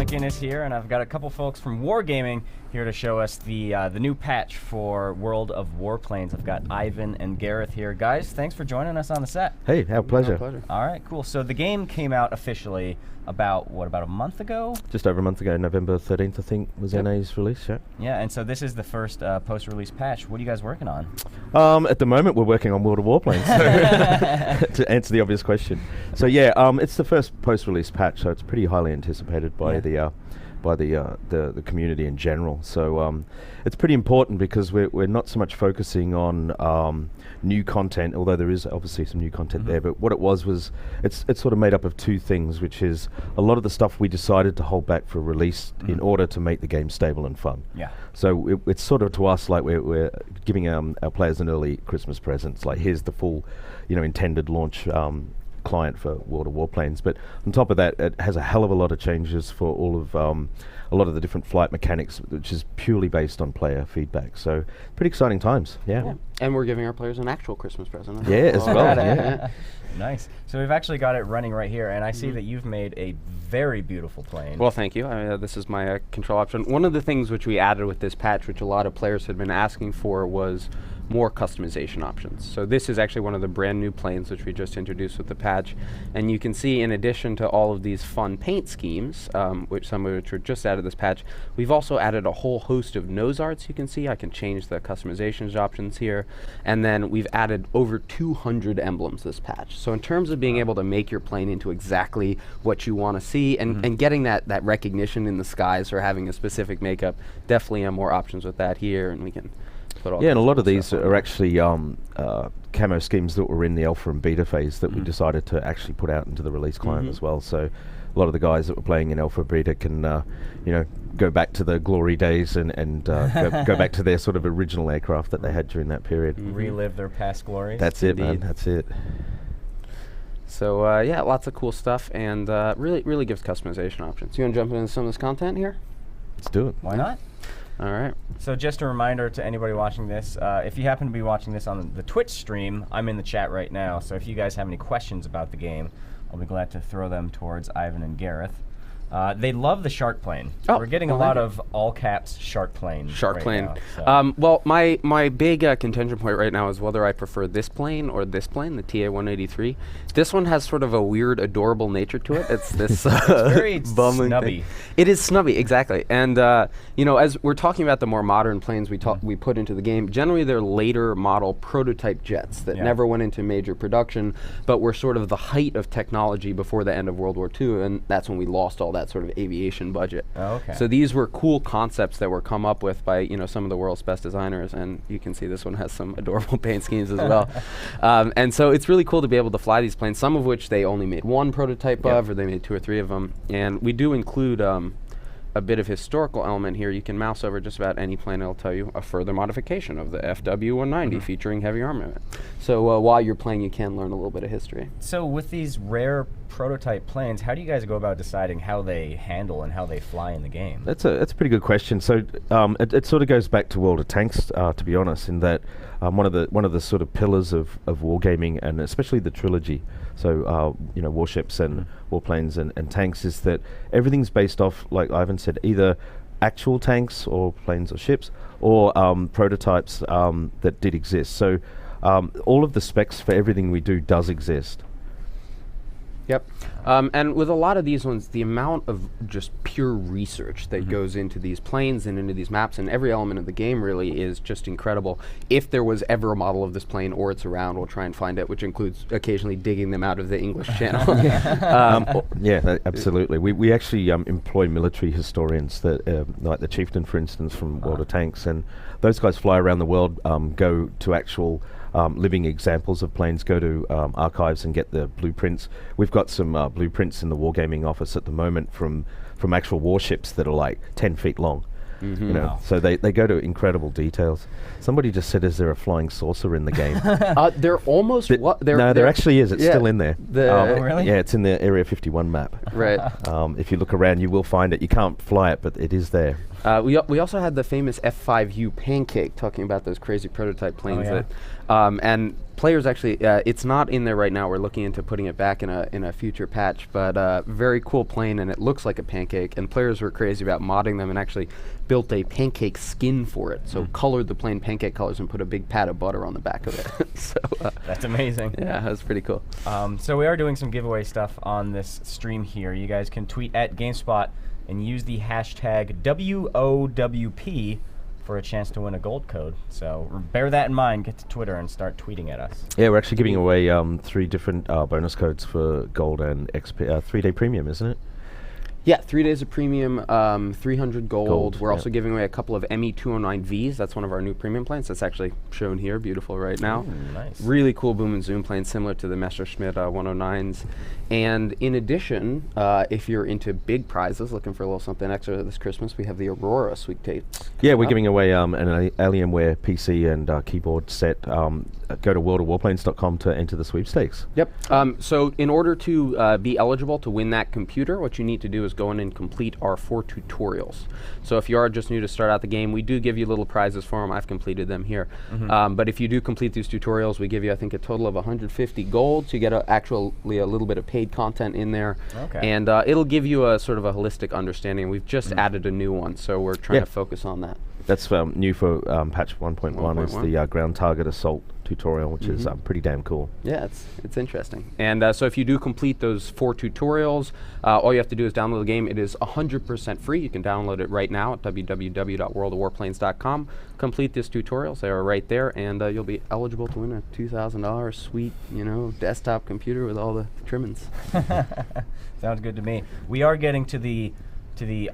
Anakin is here, and I've got a couple folks from Wargaming here to show us the new patch for World of Warplanes. I've got Ivan and Gareth here. Guys, thanks for joining us on the set. Hey, our pleasure. Our pleasure. All right, cool. So the game came out officially about a month ago? Just over a month ago, November 13th, I think, was NA's release, yeah. Yeah, and so this is the first post-release patch. What are you guys working on? At the moment, we're working on World of Warplanes, so to answer the obvious question. So yeah, it's the first post-release patch, so it's pretty highly anticipated by the community in general. So it's pretty important because we're not so much focusing on new content, although there is obviously some new content there. But what it was it's sort of made up of two things, which is a lot of the stuff we decided to hold back for release in order to make the game stable and fun. Yeah. So it's sort of to us like we're giving our players an early Christmas present. It's like, here's the full, intended launch client for World of Warplanes, but on top of that, it has a hell of a lot of changes for all of a lot of the different flight mechanics, which is purely based on player feedback. So pretty exciting times, yeah. And we're giving our players an actual Christmas present. Yeah, as well. Yeah. Nice. So we've actually got it running right here, and I see that you've made a very beautiful plane. Well, thank you. This is my control option. One of the things which we added with this patch, which a lot of players had been asking for, was more customization options. So this is actually one of the brand new planes which we just introduced with the patch, and you can see, in addition to all of these fun paint schemes, which some of which were just added this patch, we've also added a whole host of nose arts. You can see I can change the customizations options here, and then we've added over 200 emblems this patch. So in terms of being able to make your plane into exactly what you want to see, and getting that recognition in the skies or having a specific makeup, definitely more options with that here, and we can put all and a lot of these are actually camo schemes that were in the alpha and beta phase that we decided to actually put out into the release client as well. So a lot of the guys that were playing in alpha beta can go back to the glory days and go back to their sort of original aircraft that they had during that period. Relive their past glories. That's it, man. That's it. So yeah, lots of cool stuff, and really gives customization options. You want to jump into some of this content here? Let's do it. Why not? All right. So just a reminder to anybody watching this, if you happen to be watching this on the Twitch stream, I'm in the chat right now, so if you guys have any questions about the game, I'll be glad to throw them towards Ivan and Gareth. They love the shark plane. We're getting a lot of all caps shark plane. Shark plane. Now, so. Well, my big contention point right now is whether I prefer this plane or this plane, the TA-183. This one has sort of a weird, adorable nature to it. It's this it's very bumbling snubby. It is snubby, exactly. And as we're talking about the more modern planes we put into the game, generally they're later model prototype jets that never went into major production, but were sort of the height of technology before the end of World War II, and that's when we lost all that sort of aviation budget. Oh, okay. So these were cool concepts that were come up with by some of the world's best designers, and you can see this one has some adorable paint schemes as well. And so it's really cool to be able to fly these planes, some of which they only made one prototype of, or they made 2 or 3 of them. And we do include a bit of historical element here. You can mouse over just about any plane, it'll tell you a further modification of the FW-190 featuring heavy armament. So while you're playing, you can learn a little bit of history. So with these rare prototype planes, how do you guys go about deciding how they handle and how they fly in the game? That's a pretty good question. So it sort of goes back to World of Tanks, to be honest, in that one of the sort of pillars of wargaming, and especially the trilogy, so warships and warplanes and tanks, is that everything's based off, like Ivan said, either actual tanks or planes or ships, or prototypes that did exist. So all of the specs for everything we do does exist. Yep. And with a lot of these ones, the amount of just pure research that goes into these planes and into these maps and every element of the game really is just incredible. If there was ever a model of this plane or it's around, we'll try and find it, which includes occasionally digging them out of the English channel. Absolutely. We actually employ military historians, that like the Chieftain, for instance, from World of Tanks, and those guys fly around the world, go to actual living examples of planes, go to archives and get the blueprints. We've got some blueprints in the wargaming office at the moment from actual warships that are like 10 feet long. Wow. So they go to incredible details. Somebody just said, "Is there a flying saucer in the game?" There almost there actually is. It's still in there. Oh, really? Yeah, it's in the Area 51 map. Right. If you look around, you will find it. You can't fly it, but it is there. We also had the famous F5U Pancake, talking about those crazy prototype planes yeah. that, and players actually, it's not in there right now. We're looking into putting it back in a future patch, but very cool plane, and it looks like a pancake. And players were crazy about modding them and actually built a pancake skin for it. So colored the plane pancake colors and put a big pat of butter on the back of it. So that's amazing. yeah, that's pretty cool. So we are doing some giveaway stuff on this stream here. You guys can tweet at GameSpot and use the hashtag WOWP for a chance to win a gold code. So bear that in mind. Get to Twitter and start tweeting at us. Yeah, we're actually giving away 3 different bonus codes for gold and XP, 3-day premium, isn't it? Yeah, 3 days of premium, 300 gold. We're yeah. also giving away a couple of ME-209Vs. That's one of our new premium planes. That's actually shown here, beautiful right now. Ooh, nice. Really cool boom and zoom plane, similar to the Messerschmitt 109s. And in addition, if you're into big prizes, looking for a little something extra this Christmas, we have the Aurora sweepstakes. Yeah, we're giving away an Alienware PC and keyboard set. Go to worldofwarplanes.com to enter the sweepstakes. Yep. So in order to be eligible to win that computer, what you need to do is go in and complete our 4 tutorials. So if you are just new to start out the game, we do give you little prizes for them. I've completed them here. But if you do complete these tutorials, we give you, I think, a total of 150 gold. So you get actually a little bit of paid content in there. Okay. And it'll give you a sort of a holistic understanding. We've just added a new one, so we're trying to focus on that. That's new for patch 1.1 is the ground target assault tutorial, which is pretty damn cool. Yeah, it's interesting. And so if you do complete those 4 tutorials, all you have to do is download the game. It is 100% free. You can download it right now at www.worldofwarplanes.com. Complete this tutorials. They are right there, and you'll be eligible to win a $2,000 sweet, desktop computer with all the trimmings. Sounds good to me. We are getting to the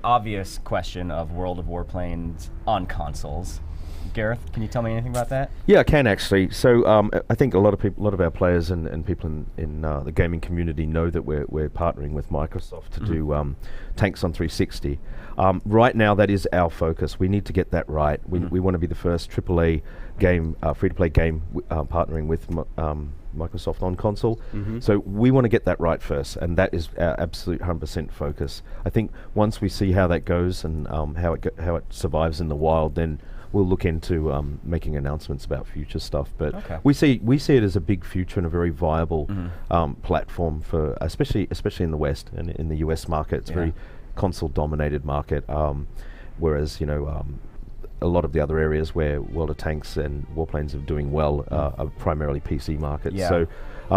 obvious question of World of Warplanes on consoles. Gareth, can you tell me anything about that? Yeah, I can actually. So I think a lot of our players and people in the gaming community know that we're partnering with Microsoft to do tanks on 360. Right now, that is our focus. We need to get that right. We want to be the first AAA game, free-to-play game partnering with Microsoft on console. So we want to get that right first, and that is our absolute 100% focus. I think once we see how that goes and how it survives in the wild, then we'll look into making announcements about future stuff. But we see it as a big future and a very viable platform for especially in the West and in the US market. It's a very console-dominated market, whereas a lot of the other areas where World of Tanks and Warplanes are doing well are primarily PC markets. So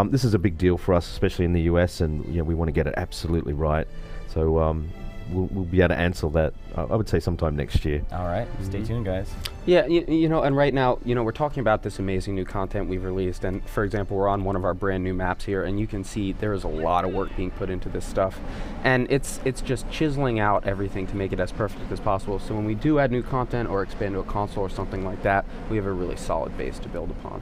this is a big deal for us, especially in the US, and we want to get it absolutely right. So we'll be able to answer that, I would say, sometime next year. All right, stay tuned, guys. Yeah, and right now, we're talking about this amazing new content we've released, and for example, we're on one of our brand new maps here, and you can see there is a lot of work being put into this stuff, and it's just chiseling out everything to make it as perfect as possible. So when we do add new content or expand to a console or something like that, we have a really solid base to build upon.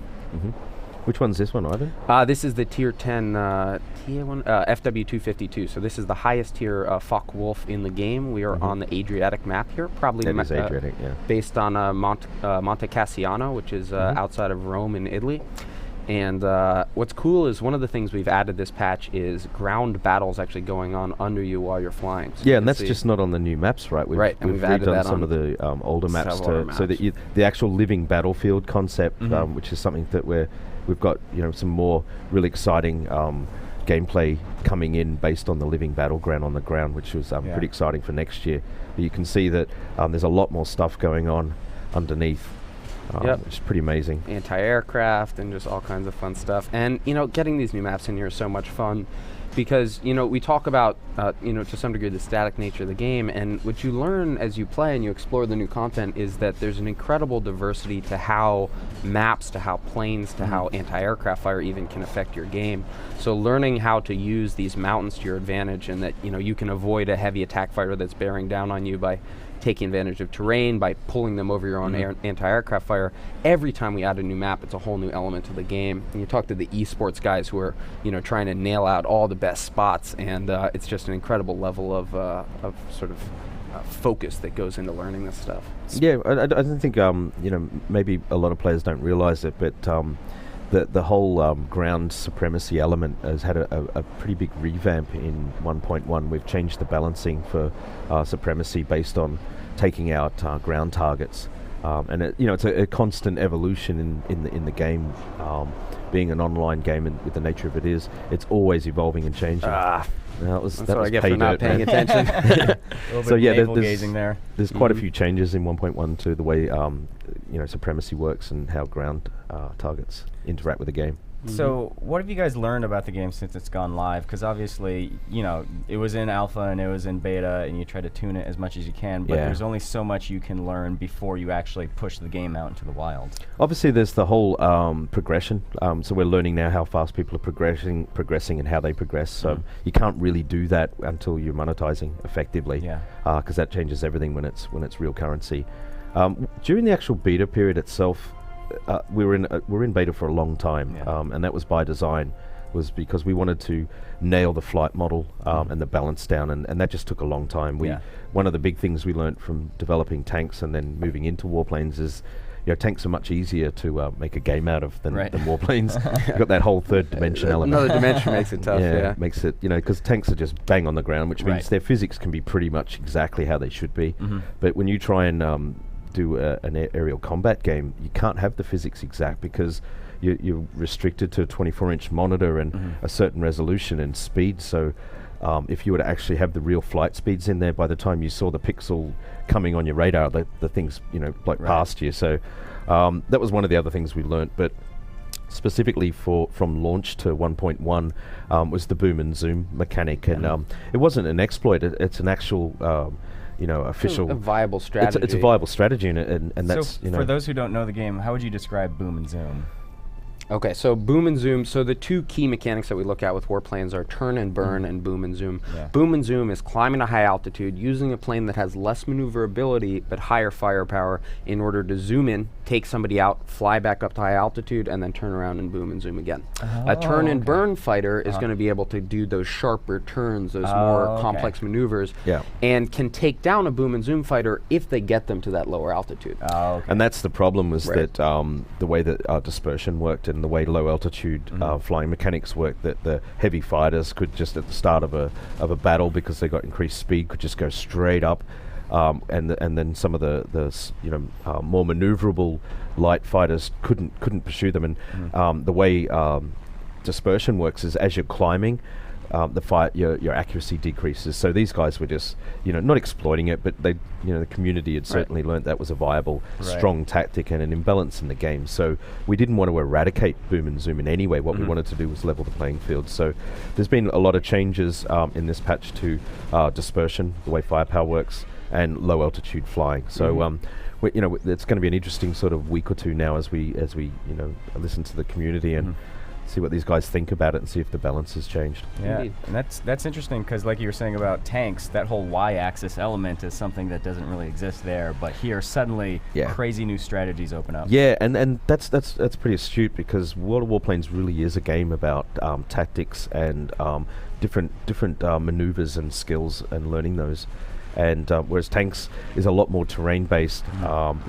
Which one's this one, Ivan? This is the Tier 10 FW252. So this is the highest tier Focke-Wulf in the game. We are on the Adriatic map here, probably that is Adriatic, based on Monte Cassiano, which is outside of Rome in Italy. And what's cool is one of the things we've added this patch is ground battles actually going on under you while you're flying. So yeah, and that's just not on the new maps, right? We've added that some of the older maps so that the actual living battlefield concept, which is something that we've got some more really exciting gameplay coming in based on the living battleground on the ground, which was pretty exciting for next year. But you can see that there's a lot more stuff going on underneath, which is pretty amazing. Anti-aircraft and just all kinds of fun stuff. And getting these new maps in here is so much fun, because we talk about to some degree the static nature of the game, and what you learn as you play and you explore the new content is that there's an incredible diversity to how maps, to how planes, to how anti-aircraft fire even can affect your game. So learning how to use these mountains to your advantage, and that you can avoid a heavy attack fighter that's bearing down on you by taking advantage of terrain, by pulling them over your own anti-aircraft fire. Every time we add a new map, it's a whole new element to the game. And you talk to the esports guys who are trying to nail out all the best spots, and it's just an incredible level of sort of focus that goes into learning this stuff. Yeah, I don't think maybe a lot of players don't realize it, but the whole ground supremacy element has had a pretty big revamp in 1.1. We've changed the balancing for supremacy based on taking out ground targets. And it's a constant evolution in the game. Being an online game and with the nature of it is, it's always evolving and changing. That's what I get for not paying attention. So yeah, there's quite a few changes in 1.1 to the way supremacy works and how ground targets interact with the game. So what have you guys learned about the game since it's gone live? Because obviously, it was in alpha and it was in beta, and you try to tune it as much as you can, but there's only so much you can learn before you actually push the game out into the wild. Obviously, there's the whole progression. So we're learning now how fast people are progressing and how they progress. So you can't really do that until you're monetizing effectively, because that changes everything when it's real currency. During the actual beta period itself, we were in beta for a long time, and that was by design, was because we wanted to nail the flight model and the balance down, and that just took a long time. One of the big things we learned from developing tanks and then moving into warplanes is, tanks are much easier to make a game out of than warplanes. You've got that whole third dimension element. Another dimension makes it tough. Yeah, makes it, because tanks are just bang on the ground, which means their physics can be pretty much exactly how they should be. But when you try and do an aerial combat game, you can't have the physics exact because you're restricted to a 24-inch monitor and a certain resolution and speed. So if you were to actually have the real flight speeds in there, by the time you saw the pixel coming on your radar, the thing's past you. So that was one of the other things we learnt. But specifically from launch to 1.1 was the boom and zoom mechanic, and it wasn't an exploit. It's an actual official, a viable strategy. It's a viable strategy, and that's, so for those who don't know the game, how would you describe boom and zoom? Okay, so boom and zoom. So the two key mechanics that we look at with warplanes are turn and burn and boom and zoom. Boom and zoom is climbing a high altitude, using a plane that has less maneuverability but higher firepower in order to zoom in, take somebody out, fly back up to high altitude, and then turn around and boom and zoom again. A turn and burn fighter is going to be able to do those sharper turns, those more complex maneuvers, and can take down a boom and zoom fighter if they get them to that lower altitude. And that's the problem, was that the way that dispersion worked and the way low altitude flying mechanics work, that the heavy fighters could just at the start of a battle, because they got increased speed, could just go straight up, and then some of the more maneuverable light fighters couldn't pursue them. And the way dispersion works is, as you're climbing, your accuracy decreases. So these guys were just, not exploiting it, but they, the community had certainly learnt that was a viable, strong tactic and an imbalance in the game. So we didn't want to eradicate boom and zoom in any way. What we wanted to do was level the playing field. So there's been a lot of changes in this patch to dispersion, the way firepower works, and low altitude flying. So it's going to be an interesting sort of week or two now as we listen to the community and see what these guys think about it and see if the balance has changed. Yeah, and that's interesting, because like you were saying about tanks, that whole y-axis element is something that doesn't really exist there, but here suddenly crazy new strategies open up. Yeah, and that's pretty astute, because World of Warplanes really is a game about tactics and different maneuvers and skills and learning those. And whereas tanks is a lot more terrain-based,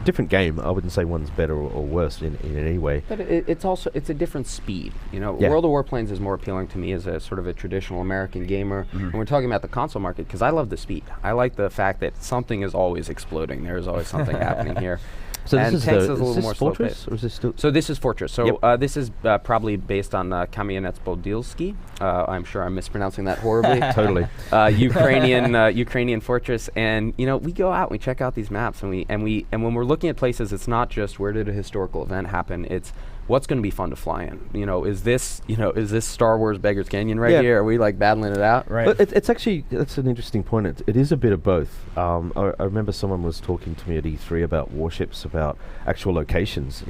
different game. I wouldn't say one's better or worse in any way. But it's a different speed. World of Warplanes is more appealing to me as a sort of a traditional American gamer. And we're talking about the console market, because I love the speed. I like the fact that something is always exploding. There's always something happening here. So and this is tanks is a is little this more Fortress, slow-paced. or is this still? So this is Fortress. So this is probably based on Kamianets-Podilsky. I'm sure I'm mispronouncing that horribly. Totally. Ukrainian fortress, and we go out, we check out these maps, and when we're looking at places, it's not just where did a historical event happen. It's what's going to be fun to fly in. Is this Star Wars Beggar's Canyon here? Are we like battling it out? Right. But it's actually, that's an interesting point. It is a bit of both. I remember someone was talking to me at E3 about warships, about actual locations.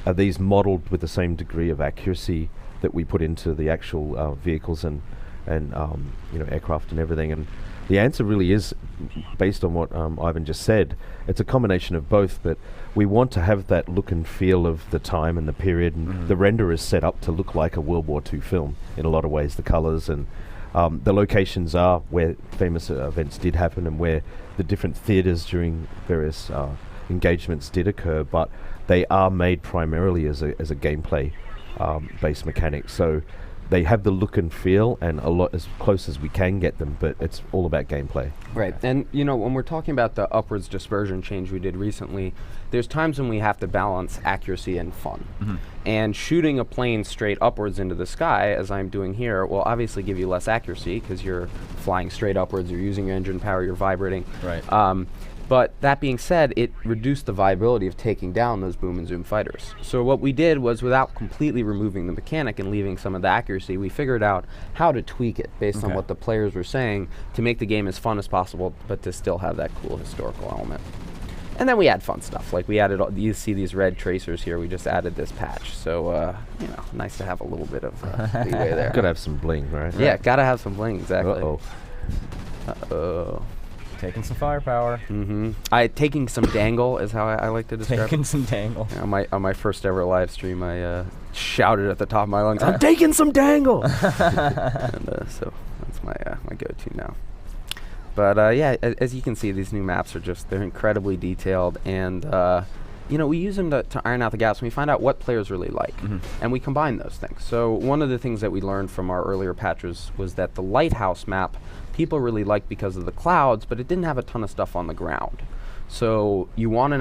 Are these modeled with the same degree of accuracy that we put into the actual vehicles and aircraft and everything? And the answer really is, based on what Ivan just said, it's a combination of both, but we want to have that look and feel of the time and the period, and the render is set up to look like a World War II film in a lot of ways. The colors and the locations are where famous events did happen and where the different theaters during various engagements did occur, but they are made primarily as a gameplay based mechanic. So they have the look and feel, and a lot as close as we can get them, but it's all about gameplay. Right, and when we're talking about the upwards dispersion change we did recently, there's times when we have to balance accuracy and fun. And shooting a plane straight upwards into the sky, as I'm doing here, will obviously give you less accuracy because you're flying straight upwards, you're using your engine power, you're vibrating. Right. But that being said, it reduced the viability of taking down those boom and zoom fighters. So what we did was, without completely removing the mechanic and leaving some of the accuracy, we figured out how to tweak it based on what the players were saying to make the game as fun as possible, but to still have that cool historical element. And then we add fun stuff, like we added, you see these red tracers here, we just added this patch. So, nice to have a little bit of leeway there. Gotta have some bling, right? Yeah, gotta have some bling, exactly. Uh-oh. Uh-oh. Taking some firepower. Taking some dangle is how I like to describe it. Taking some dangle. On my first ever live stream, I shouted at the top of my lungs, I'm taking some dangle! and, so that's my go-to now. But as you can see, these new maps are they're incredibly detailed, and we use them to iron out the gaps, and we find out what players really like, and we combine those things. So one of the things that we learned from our earlier patches was that the lighthouse map people really liked because of the clouds, but it didn't have a ton of stuff on the ground. So you want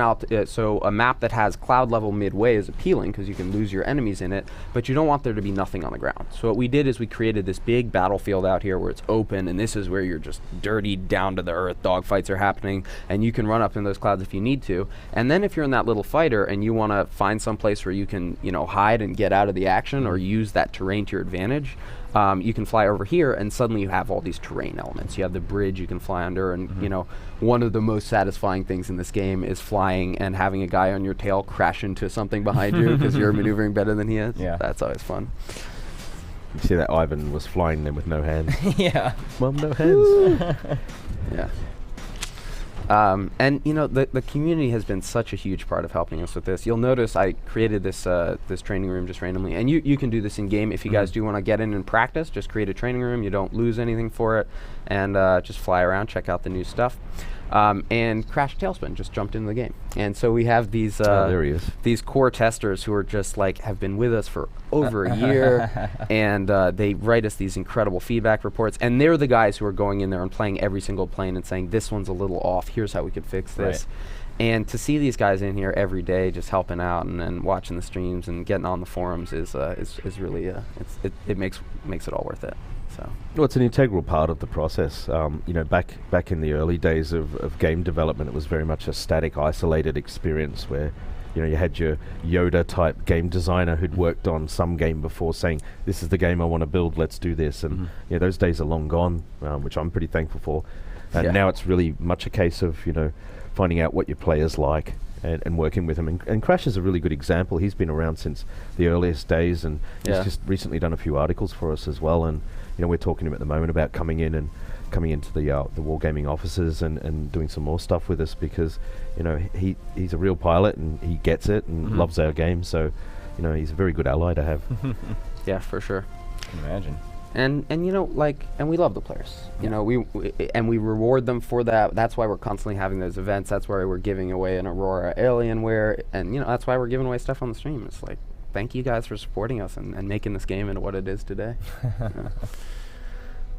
so a map that has cloud level midway is appealing because you can lose your enemies in it, but you don't want there to be nothing on the ground. So what we did is we created this big battlefield out here where it's open, and this is where you're just dirty down to the earth, dogfights are happening, and you can run up in those clouds if you need to. And then if you're in that little fighter and you want to find some place where you can, hide and get out of the action or use that terrain to your advantage, you can fly over here, and suddenly you have all these terrain elements. You have the bridge you can fly under, and one of the most satisfying things in this game is flying and having a guy on your tail crash into something behind you because you're maneuvering better than he is. Yeah. That's always fun. You see that Ivan was flying there with no hands. Yeah. Mom, no hands. Yeah. And the community has been such a huge part of helping us with this. You'll notice I created this this training room just randomly, and you can do this in game if you guys do want to get in and practice. Just create a training room. You don't lose anything for it, and just fly around, check out the new stuff. And Crash Tailspin just jumped into the game, and so we have these there he is. These core testers who are just have been with us for over a year, and they write us these incredible feedback reports, and they're the guys who are going in there and playing every single plane and saying, this one's a little off, here's how we could fix this. And to see these guys in here every day just helping out and watching the streams and getting on the forums is really it makes it all worth it. So. Well, it's an integral part of the process. Back in the early days of game development, it was very much a static, isolated experience where, you had your Yoda-type game designer who'd worked on some game before saying, this is the game I want to build, let's do this. And those days are long gone, which I'm pretty thankful for. And now it's really much a case of, finding out what your players like and working with them. And Crash is a really good example. He's been around since the earliest days, and he's just recently done a few articles for us as well. And we're talking to him at the moment about coming into the wargaming offices and doing some more stuff with us because he's a real pilot and he gets it and loves our game. So he's a very good ally to have. Yeah, for sure. I can imagine. And we love the players. We reward them for that. That's why we're constantly having those events. That's why we're giving away an Aurora Alienware, and that's why we're giving away stuff on the stream. It's like, thank you guys for supporting us and making this game into what it is today.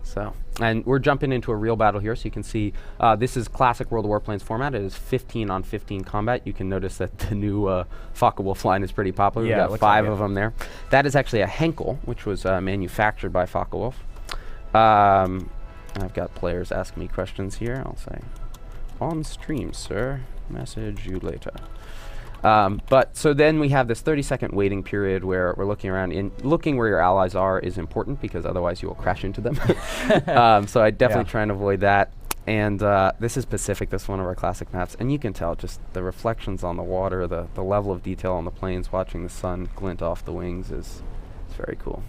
So, and we're jumping into a real battle here, so you can see this is classic World of Warplanes format. It is 15 on 15 combat. You can notice that the new Focke-Wulf line is pretty popular. Yeah, we've got 5 of them there. That is actually a Henkel, which was manufactured by Focke-Wulf. I've got players asking me questions here. I'll say, on stream, sir. Message you later. But so then we have this 30-second waiting period where we're looking around. Looking where your allies are is important because otherwise you will crash into them. So I definitely try and avoid that. And this is Pacific. This is one of our classic maps. And you can tell just the reflections on the water, the level of detail on the planes, watching the sun glint off the wings is very cool.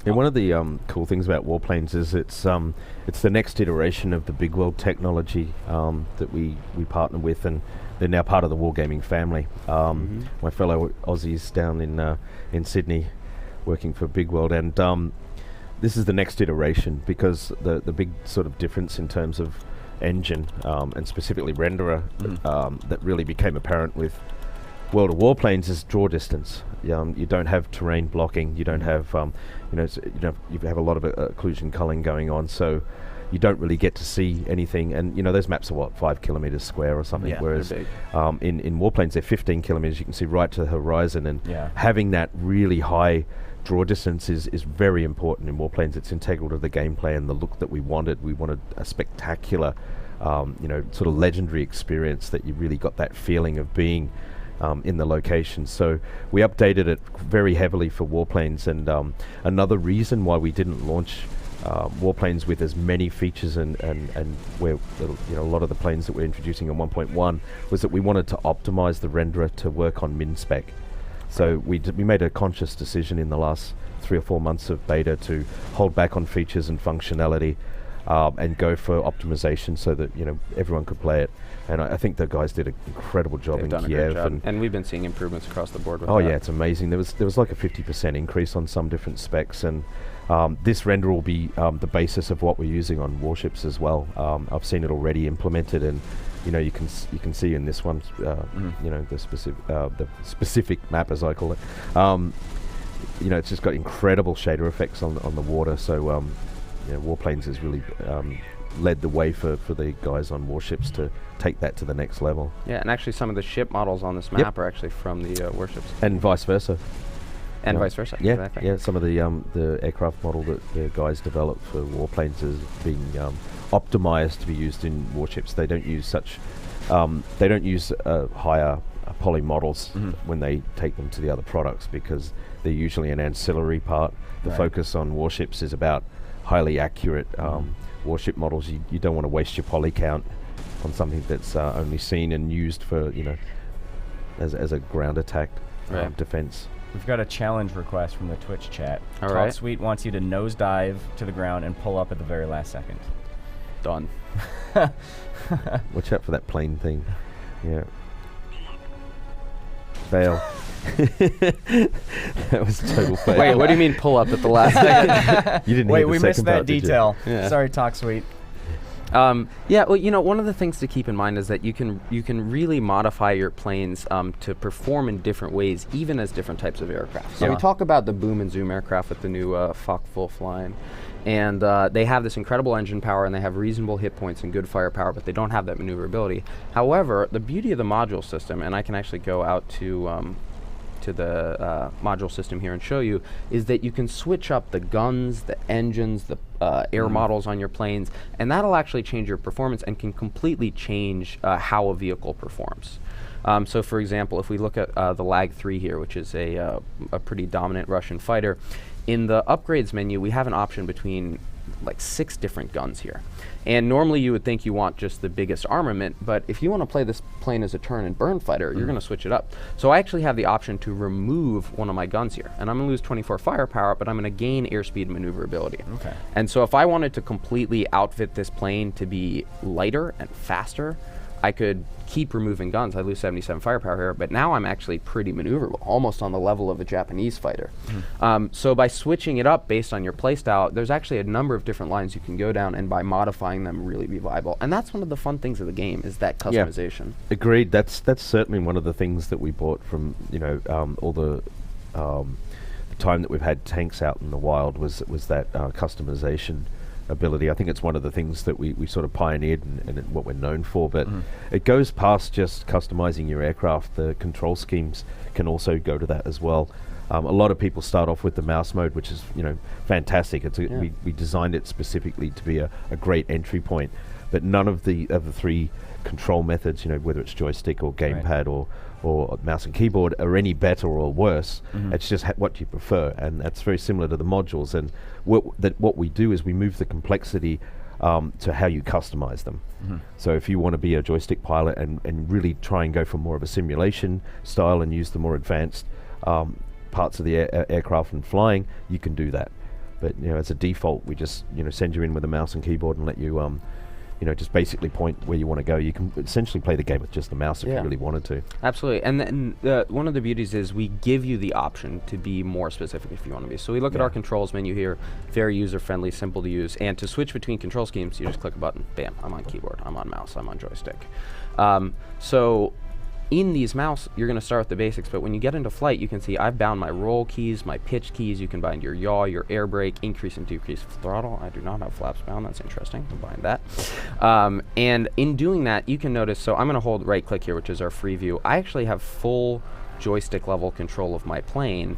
And one of the cool things about Warplanes is it's the next iteration of the Big World technology that we partner with, and they're now part of the wargaming family. My fellow Aussies down in Sydney working for Big World, and this is the next iteration because the big sort of difference in terms of engine and specifically renderer that really became apparent with World of Warplanes is draw distance. You don't have terrain blocking. You don't have, you have a lot of occlusion culling going on. So you don't really get to see anything. And those maps are 5 kilometers square or something. Yeah, whereas they're in Warplanes they're 15 kilometers. You can see right to the horizon. And Yeah. having that really high draw distance is very important in Warplanes. It's integral to the gameplay and the look that we wanted. We wanted a spectacular, sort of legendary experience that you really got that feeling of being in the location. So we updated it very heavily for Warplanes, and another reason why we didn't launch Warplanes with as many features and where a lot of the planes that we're introducing on 1.1 was that we wanted to optimize the renderer to work on min spec. So we made a conscious decision in the last 3 or 4 months of beta to hold back on features and functionality and go for optimization so that everyone could play it. And I think the guys did an incredible job They've in done a Kiev. great job. And we've been seeing improvements across the board with Oh that. yeah, it's amazing. There was like a 50% increase on some different specs, and this render will be the basis of what we're using on warships as well. I've seen it already implemented, and you can see in this one, the specific map, as I call it. It's just got incredible shader effects on the water. So Warplanes has really led the way for the guys on warships to take that to the next level. Yeah, and actually some of the ship models on this map are actually from the warships. And vice versa. And vice versa. Yeah, exactly. yeah. Some of the aircraft model that the guys developed for Warplanes is being optimized to be used in warships. They don't use such, they don't use higher poly models when they take them to the other products, because they're usually an ancillary part. The focus on warships is about highly accurate warship models. You don't want to waste your poly count on something that's only seen and used for as a ground attack defense. We've got a challenge request from the Twitch chat. All Talk right. Sweet wants you to nosedive to the ground and pull up at the very last second. Done. Watch out for that plane thing. Yeah. Fail. That was a total fail. Wait, what do you mean pull up at the last second? You didn't Wait, hear the we second missed that part, did you? detail. Yeah. Sorry, Talk Sweet. Yeah, well, one of the things to keep in mind is that you can really modify your planes to perform in different ways, even as different types of aircraft. So we talk about the boom and zoom aircraft with the new Focke-Wulf line, and they have this incredible engine power, and they have reasonable hit points and good firepower, but they don't have that maneuverability. However, the beauty of the module system, and I can actually go out to the module system here and show you, is that you can switch up the guns, the engines, the air models on your planes, and that'll actually change your performance and can completely change how a vehicle performs. So for example, if we look at the Lag 3 here, which is a pretty dominant Russian fighter, in the upgrades menu we have an option between like 6 different guns here. And normally you would think you want just the biggest armament, but if you want to play this plane as a turn and burn fighter, you're going to switch it up. So I actually have the option to remove one of my guns here, and I'm going to lose 24 firepower, but I'm going to gain airspeed and maneuverability. Okay. And so if I wanted to completely outfit this plane to be lighter and faster, I could keep removing guns. I lose 77 firepower here, but now I'm actually pretty maneuverable, almost on the level of a Japanese fighter. So by switching it up based on your playstyle, there's actually a number of different lines you can go down, and by modifying them really be viable. And that's one of the fun things of the game, is that customization. Yeah. Agreed. That's certainly one of the things that we bought from all the time that we've had tanks out in the wild was that customization ability. I think it's one of the things that we sort of pioneered and what we're known for, but it goes past just customizing your aircraft. The control schemes can also go to that as well. A lot of people start off with the mouse mode, which is fantastic. It's we designed it specifically to be a great entry point, but none of the other 3 control methods, whether it's joystick or gamepad or mouse and keyboard, are any better or worse. It's just what you prefer, and that's very similar to the modules. And what we do is we move the complexity to how you customize them. So if you want to be a joystick pilot and really try and go for more of a simulation style and use the more advanced parts of the aircraft and flying, you can do that. But as a default, we just send you in with a mouse and keyboard and let you just basically point where you want to go. You can essentially play the game with just the mouse if you really wanted to. Absolutely. And then one of the beauties is we give you the option to be more specific if you want to be. So we look at our controls menu here, very user-friendly, simple to use. And to switch between control schemes, you just click a button. Bam, I'm on keyboard, I'm on mouse, I'm on joystick. So in these mouse, you're going to start with the basics, but when you get into flight, you can see I've bound my roll keys, my pitch keys. You can bind your yaw, your air brake, increase and decrease throttle. I do not have flaps bound. That's interesting. I'll bind that. And in doing that, you can notice, so I'm going to hold right click here, which is our free view. I actually have full joystick level control of my plane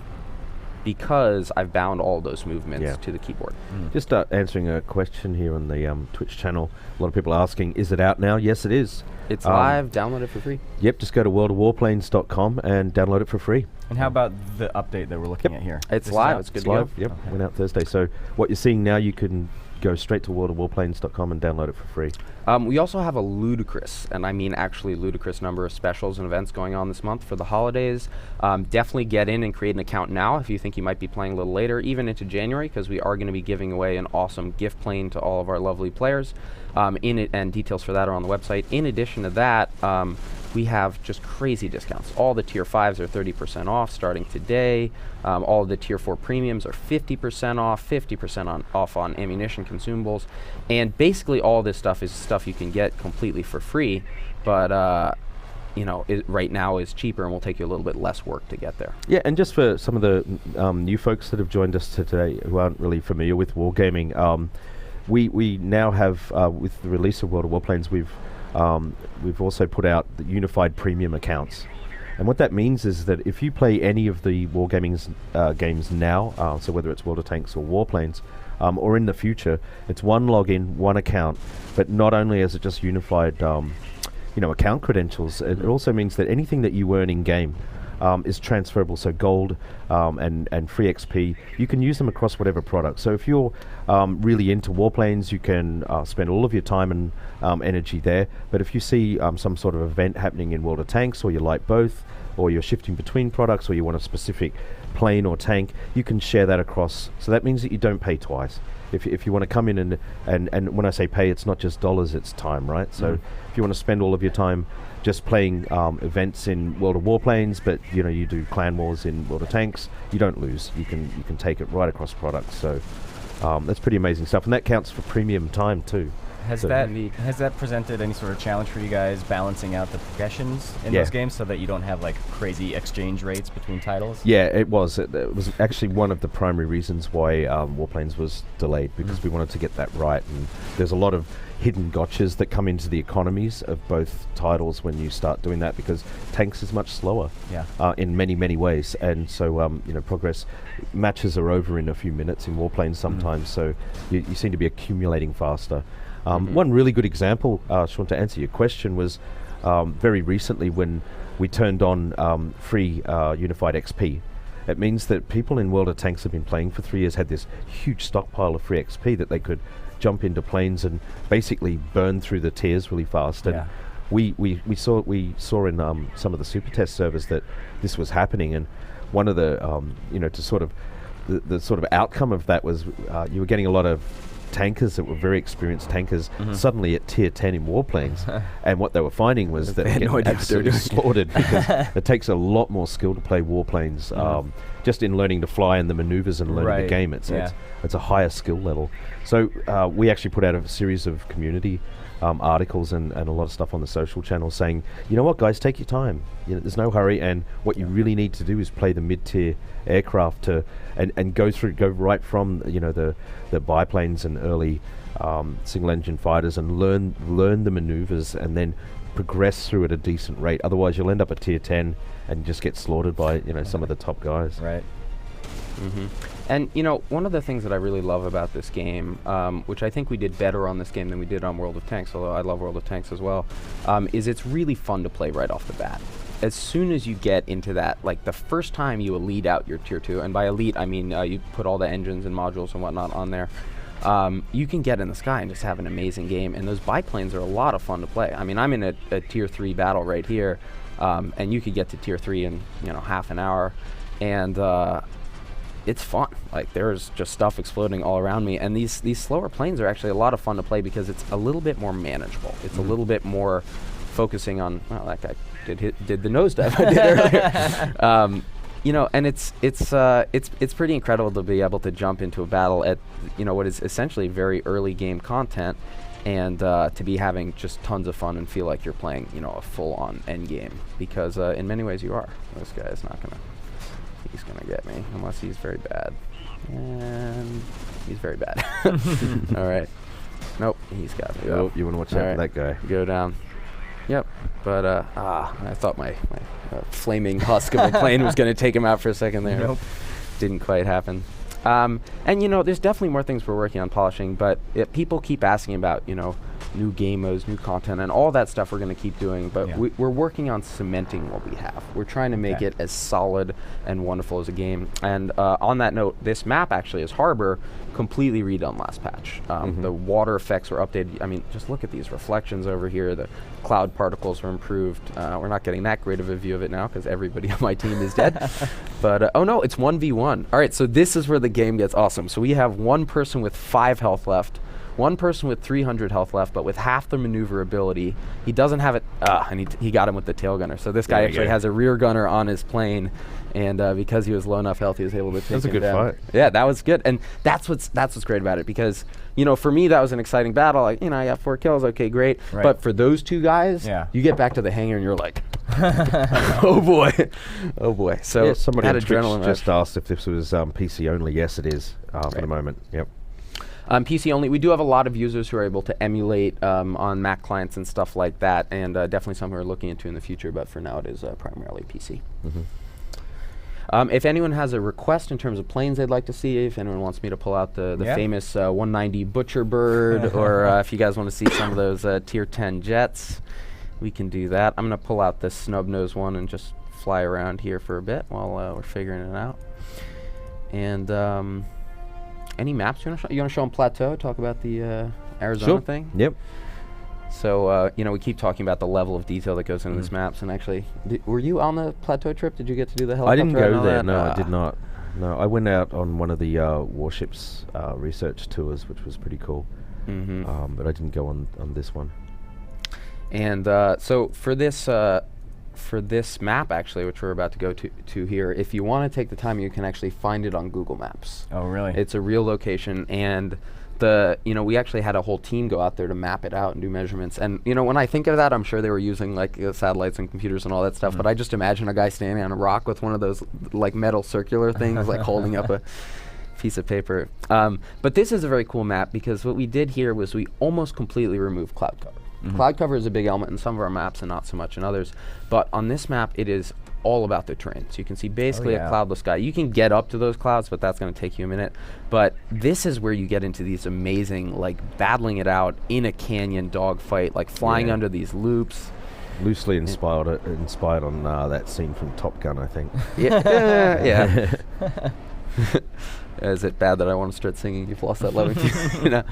because I've bound all those movements to the keyboard. Just answering a question here on the Twitch channel. A lot of people asking, is it out now? Yes, it is. It's live. Download it for free. Yep, just go to worldofwarplanes.com and download it for free. And how about the update that we're looking at here? It's This live. is It's good It's to go. live. Yep, went out Thursday. So what you're seeing now, you can go straight to worldofwarplanes.com and download it for free. We also have a ludicrous, and I mean actually ludicrous number of specials and events going on this month for the holidays. Definitely get in and create an account now if you think you might be playing a little later, even into January, because we are going to be giving away an awesome gift plane to all of our lovely players. And details for that are on the website. In addition to that, we have just crazy discounts. All the tier 5s are 30% off starting today. All of the tier 4 premiums are 50% off, 50% off on ammunition consumables. And basically all this stuff is stuff you can get completely for free, but it right now is cheaper and will take you a little bit less work to get there. Yeah, and just for some of the new folks that have joined us today who aren't really familiar with wargaming, we now have, with the release of World of Warplanes, we've also put out the unified premium accounts. And what that means is that if you play any of the wargaming games now, so whether it's World of Tanks or Warplanes, or in the future, it's one login, one account, but not only is it just unified account credentials, it also means that anything that you earn in game is transferable. So gold and free XP, you can use them across whatever product. So if you're really into warplanes, you can spend all of your time and energy there. But if you see some sort of event happening in World of Tanks, or you like both, or you're shifting between products, or you want a specific plane or tank, you can share that across. So that means that you don't pay twice. If you want to come in and when I say pay, it's not just dollars, it's time, right? So if you want to spend all of your time just playing events in World of Warplanes, but you do clan wars in World of Tanks, you don't lose. You can take it right across products. So that's pretty amazing stuff, and that counts for premium time too. Has that presented any sort of challenge for you guys, balancing out the progressions in those games so that you don't have like crazy exchange rates between titles? Yeah, it was. It was actually one of the primary reasons why Warplanes was delayed, because we wanted to get that right. And there's a lot of hidden gotchas that come into the economies of both titles when you start doing that, because Tanks is much slower in many, many ways. And so, progress matches are over in a few minutes in Warplanes sometimes, so you seem to be accumulating faster. One really good example, Sean, to answer your question, was very recently when we turned on free unified XP. It means that people in World of Tanks have been playing for 3 years, had this huge stockpile of free XP that they could jump into planes and basically burn through the tiers really fast. And we saw in some of the super test servers that this was happening, and one of the to sort of the sort of outcome of that was you were getting a lot of tankers that were very experienced tankers suddenly at tier 10 in warplanes, and what they were finding was that they're getting absolutely slaughtered because it takes a lot more skill to play warplanes. Just in learning to fly and the maneuvers and learning the game, it's a higher skill level. So we actually put out a series of community articles and a lot of stuff on the social channels saying, you know what, guys, take your time. There's no hurry, and what you really need to do is play the mid-tier aircraft and go right from the biplanes and early single engine fighters and learn the maneuvers and then progress through at a decent rate. Otherwise you'll end up at tier 10 and just get slaughtered by some of the top guys. Right. And one of the things that I really love about this game, which I think we did better on this game than we did on World of Tanks, although I love World of Tanks as well, is it's really fun to play right off the bat. As soon as you get into that, like the first time you elite out your tier 2, and by elite I mean you put all the engines and modules and whatnot on there, you can get in the sky and just have an amazing game, and those biplanes are a lot of fun to play. I mean, I'm in a tier 3 battle right here, and you could get to tier 3 in half an hour, and it's fun. Like, there's just stuff exploding all around me, and these slower planes are actually a lot of fun to play because it's a little bit more manageable. It's a little bit more focusing on, well, that guy did the nosedive I did earlier. And it's pretty incredible to be able to jump into a battle at what is essentially very early game content and to be having just tons of fun and feel like you're playing, a full-on Endgame, because in many ways you are. This guy is not gonna, he's gonna get me, unless he's very bad. And he's very bad. All right. Nope, he's got me. Oh, you want to watch out for that guy. Go down. Yep, but I thought my flaming husk of a plane was going to take him out for a second there. Nope. Didn't quite happen. And there's definitely more things we're working on polishing, but people keep asking about, new game modes, new content, and all that stuff we're going to keep doing, but we're working on cementing what we have. We're trying to make it as solid and wonderful as a game. And on that note, this map actually is Harbor, completely redone last patch. The water effects were updated. I mean, just look at these reflections over here. The cloud particles were improved. We're not getting that great of a view of it now because everybody on my team is dead. But, oh no, it's 1v1. All right, so this is where the game gets awesome. So we have one person with 5 health left, one person with 300 health left, but with half the maneuverability. He doesn't have it, and he got him with the tail gunner. So this guy actually has a rear gunner on his plane, and because he was low enough health, he was able to take him down. That was a good fight. Yeah, that was good, and that's what's great about it, because for me that was an exciting battle. Like, I got 4 kills, okay, great. Right. But for those 2 guys, you get back to the hangar and you're like, oh boy, oh boy. So somebody had on Twitch adrenaline just asked if this was PC only. Yes, it is for the moment. Yep. PC only. We do have a lot of users who are able to emulate on Mac clients and stuff like that, and definitely some we're looking into in the future, but for now it is primarily PC. If anyone has a request in terms of planes they'd like to see, if anyone wants me to pull out the famous 190 Butcher Bird, or if you guys want to see some of those Tier 10 jets, we can do that. I'm going to pull out this snub nose one and just fly around here for a bit while we're figuring it out. And any maps you want to show? You want to show on Plateau? Talk about the Arizona thing? Yep. So, we keep talking about the level of detail that goes into these maps, and actually, were you on the Plateau trip? Did you get to do the helicopter? I didn't go there, no, I did not. No, I went out on one of the warships research tours, which was pretty cool, but I didn't go on this one. And so for this map, actually, which we're about to go to here, if you want to take the time, you can actually find it on Google Maps. Oh, really? It's a real location, and we actually had a whole team go out there to map it out and do measurements. And when I think of that, I'm sure they were using like satellites and computers and all that stuff. But I just imagine a guy standing on a rock with one of those like metal circular things, like holding up a piece of paper. But this is a very cool map, because what we did here was we almost completely removed cloud cover. Cloud cover is a big element in some of our maps and not so much in others. But on this map, it is all about the terrain. So you can see basically a cloudless sky. You can get up to those clouds, but that's going to take you a minute. But this is where you get into these amazing, like, battling it out in a canyon dogfight, like flying under these loops. Loosely inspired on that scene from Top Gun, I think. Yeah. Is it bad that I want to start singing You've Lost That Loving You?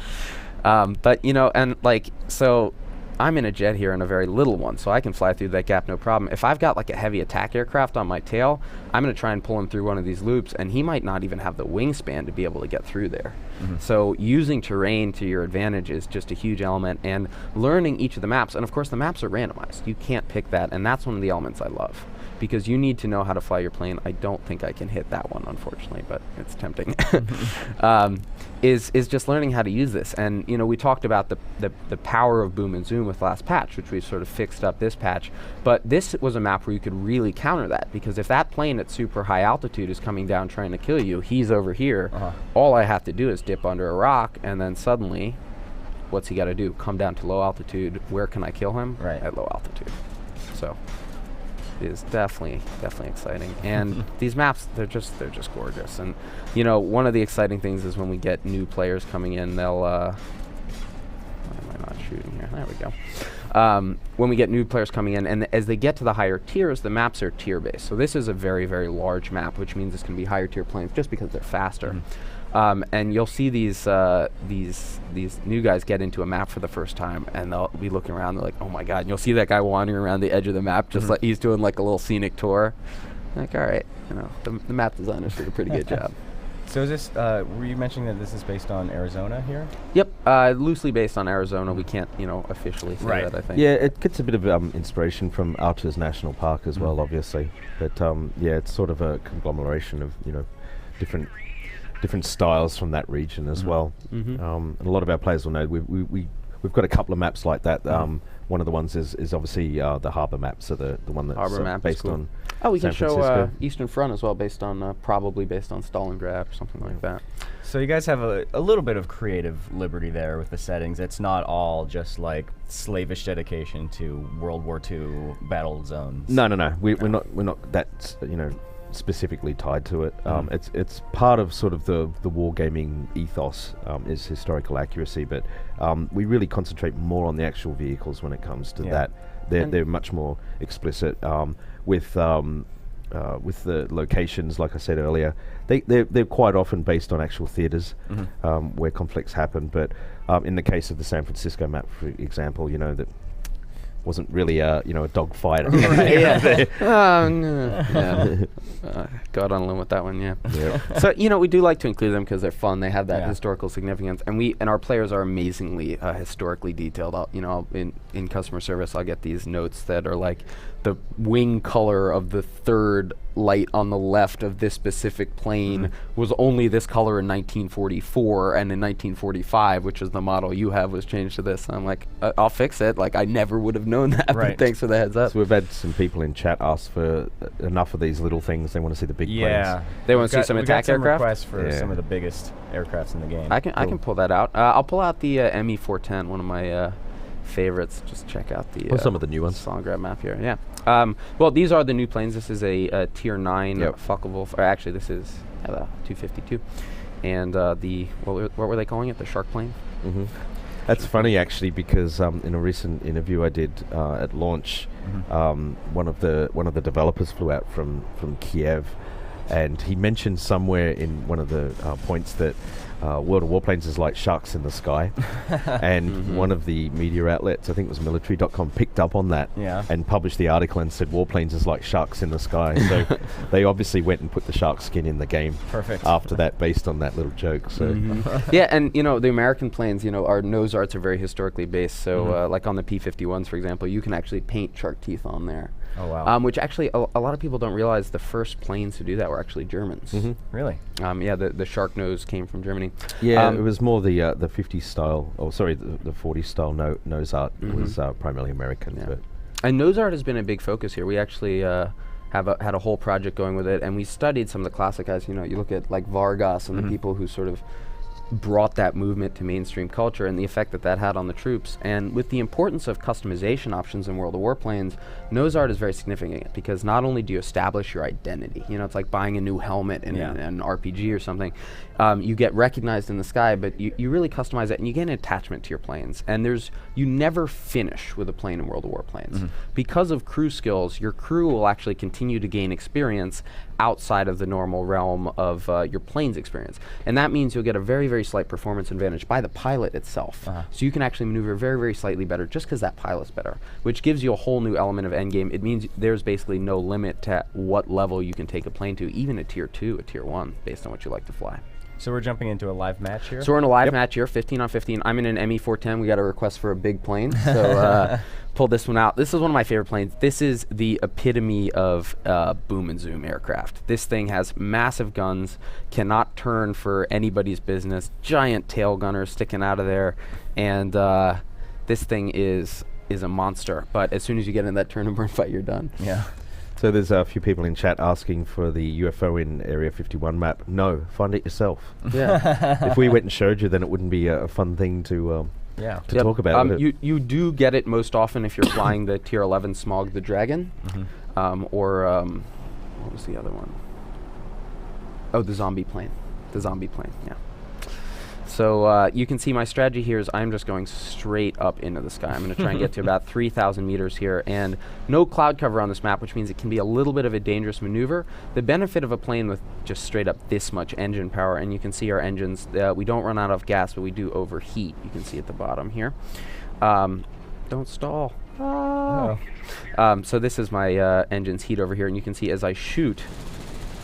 But, and like, so I'm in a jet here and a very little one, so I can fly through that gap no problem. If I've got like a heavy attack aircraft on my tail, I'm going to try and pull him through one of these loops, and he might not even have the wingspan to be able to get through there. So using terrain to your advantage is just a huge element, and learning each of the maps. And of course the maps are randomized. You can't pick that, and that's one of the elements I love, because you need to know how to fly your plane. I don't think I can hit that one, unfortunately, but it's tempting. Is just learning how to use this. And we talked about the power of boom and zoom with last patch, which we sort of fixed up this patch. But this was a map where you could really counter that, because if that plane at super high altitude is coming down trying to kill you, he's over here. All I have to do is dip under a rock, and then suddenly, what's he got to do? Come down to low altitude. Where can I kill him? Right. At low altitude. So is definitely exciting. And these maps, they're just gorgeous. And one of the exciting things is when we get new players coming in, they'll why am I not shooting here? There we go. When we get new players coming in, and as they get to the higher tiers, the maps are tier based. So this is a very, very large map, which means it's going to be higher tier planes just because they're faster. And you'll see these new guys get into a map for the first time, and they'll be looking around. They're like, "Oh my god!" And you'll see that guy wandering around the edge of the map, just like he's doing like a little scenic tour. Like, all right, the map designers did a pretty good job. So is this? Were you mentioning that this is based on Arizona here? Yep, loosely based on Arizona. We can't, officially say that. I think. Yeah, it gets a bit of inspiration from Arches National Park as well, obviously. But it's sort of a conglomeration of different styles from that region as well. And a lot of our players will know we we've got a couple of maps like that. One of the ones is obviously the harbour map, so the one that's Harbor map is based cool. on. Oh, we can San show Francisco. Eastern Front as well, based on probably based on Stalingrad or something like that. So you guys have a little bit of creative liberty there with the settings. It's not all just like slavish dedication to World War II battle zones. No. We're not that specifically tied to it. It's part of sort of the wargaming ethos is historical accuracy, but we really concentrate more on the actual vehicles when it comes to that. They're much more explicit with the locations. Like I said earlier, they're quite often based on actual theaters where conflicts happen. But in the case of the San Francisco map, for example, that wasn't really a dogfight. Got on a limb with that one, yeah. Yep. So we do like to include them because they're fun. They have that historical significance, and our players are amazingly historically detailed. In customer service, I'll get these notes that are like the wing color of the third light on the left of this specific plane was only this color in 1944, and in 1945, which is the model you have, was changed to this. And I'm like, I'll fix it. Like, I never would have known that. But thanks for the heads up. So we've had some people in chat ask for enough of these little things. They want to see the big planes. They want to see some we attack got some aircraft. requests for some of the biggest aircrafts in the game. I can pull that out. I'll pull out the ME410, one of my favorites. Just check out the some of the new ones. Stalingrad map here. Yeah. Well, these are the new planes. This is a Tier 9 Focke-Wulf. Or actually, this is 252. And what were they calling it? The shark plane? That's funny, actually, because in a recent interview I did at launch, one of the developers flew out from Kiev, and he mentioned somewhere in one of the points that World of Warplanes is like sharks in the sky. And one of the media outlets, I think it was military.com, picked up on that and published the article and said Warplanes is like sharks in the sky. So they obviously went and put the shark skin in the game after that, based on that little joke. So yeah, and the American planes, our nose arts are very historically based. So like on the P-51s, for example, you can actually paint shark teeth on there. Oh, wow. Which actually a lot of people don't realize the first planes to do that were actually Germans. Really? Yeah, the shark nose came from Germany. Yeah, it was more the 50 style, the 40 style nose art was primarily American. Yeah. But and nose art has been a big focus here. We actually had a whole project going with it, and we studied some of the classic guys. You look at like Vargas and the people who sort of brought that movement to mainstream culture and the effect that had on the troops. And with the importance of customization options in World of Warplanes, nose art is very significant because not only do you establish your identity, it's like buying a new helmet in an RPG or something. You get recognized in the sky, but you really customize it and you get an attachment to your planes. And you never finish with a plane in World of Warplanes. Because of crew skills, your crew will actually continue to gain experience outside of the normal realm of your plane's experience. And that means you'll get a very, very slight performance advantage by the pilot itself. So you can actually maneuver very, very slightly better just because that pilot's better, which gives you a whole new element of Endgame. It means there's basically no limit to what level you can take a plane to, even a Tier 2, a Tier 1, based on what you like to fly. So we're jumping into a live match here? So we're in a live match here, 15 on 15. I'm in an ME410. We got a request for a big plane, so pulled this one out. This is one of my favorite planes. This is the epitome of boom and zoom aircraft. This thing has massive guns, cannot turn for anybody's business, giant tail gunner sticking out of there, and this thing is a monster. But as soon as you get in that turn and burn fight, you're done. Yeah. So there's a few people in chat asking for the UFO in Area 51 map. No, find it yourself. Yeah. If we went and showed you, then it wouldn't be a fun thing to talk about. You do get it most often if you're flying the Tier 11 Smog the Dragon, or what was the other one? Oh, the zombie plane. Yeah. So you can see my strategy here is I'm just going straight up into the sky. I'm going to try and get to about 3,000 meters here, and no cloud cover on this map, which means it can be a little bit of a dangerous maneuver. The benefit of a plane with just straight up this much engine power, and you can see our engines, we don't run out of gas, but we do overheat. You can see at the bottom here. Don't stall. Oh. So this is my engine's heat over here, and you can see as I shoot,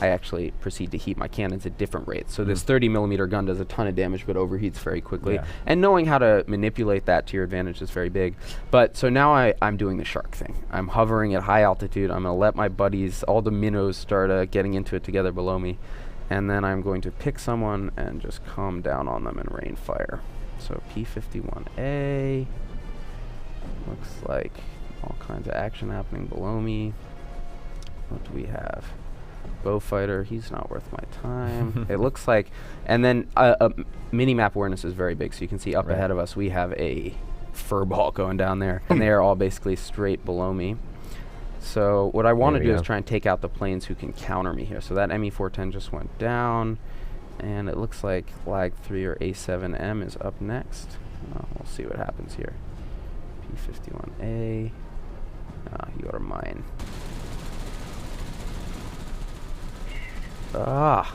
I actually proceed to heat my cannons at different rates. So this 30mm gun does a ton of damage, but overheats very quickly. Yeah. And knowing how to manipulate that to your advantage is very big. But so now I'm doing the shark thing. I'm hovering at high altitude. I'm going to let my buddies, all the minnows, start getting into it together below me. And then I'm going to pick someone and just calm down on them and rain fire. So P-51A. Looks like all kinds of action happening below me. What do we have? Bowfighter, he's not worth my time. It looks like, and then mini-map awareness is very big, so you can see up ahead of us we have a furball going down there, and they are all basically straight below me. So what I want to do is try and take out the planes who can counter me here. So that ME-410 just went down, and it looks like Lag 3 or A7M is up next. We'll see what happens here. P-51A. You go to mine. Oh,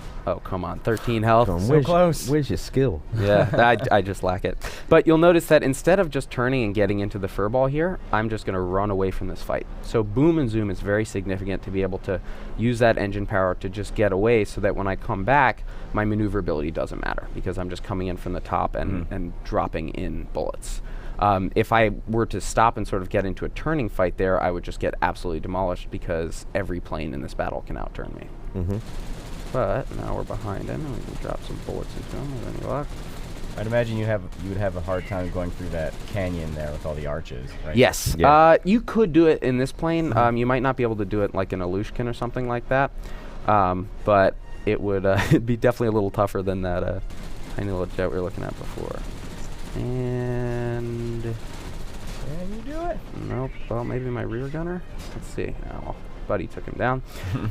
come on. 13 health. So close. Where's your skill? Yeah, I just lack it. But you'll notice that instead of just turning and getting into the furball here, I'm just going to run away from this fight. So boom and zoom is very significant to be able to use that engine power to just get away so that when I come back, my maneuverability doesn't matter because I'm just coming in from the top and dropping in bullets. If I were to stop and sort of get into a turning fight there, I would just get absolutely demolished because every plane in this battle can outturn me. But now we're behind him, and we can drop some bullets into him with any luck. I'd imagine you would have a hard time going through that canyon there with all the arches, right? Yes. Yeah. You could do it in this plane. You might not be able to do it like in Aleutian or something like that. But it would it'd be definitely a little tougher than that tiny little jet we were looking at before. And Can you do it? nope. Well, maybe my rear gunner. Let's see. Oh, buddy took him down.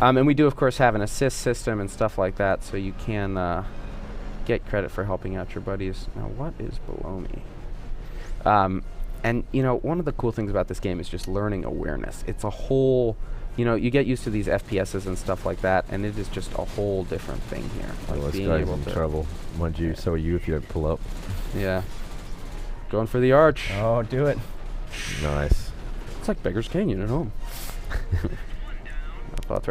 And we do, of course, have an assist system and stuff like that, so you can get credit for helping out your buddies. Now, what is below me? And, you know, one of the cool things about this game is just learning awareness. It's a whole, you know, you get used to these FPSs and stuff like that, and it is just a whole different thing here. Like being able to trouble. Mind you, so are you if you don't pull up. Yeah. Going for the arch. Oh, do it. Nice. It's like Beggar's Canyon at home.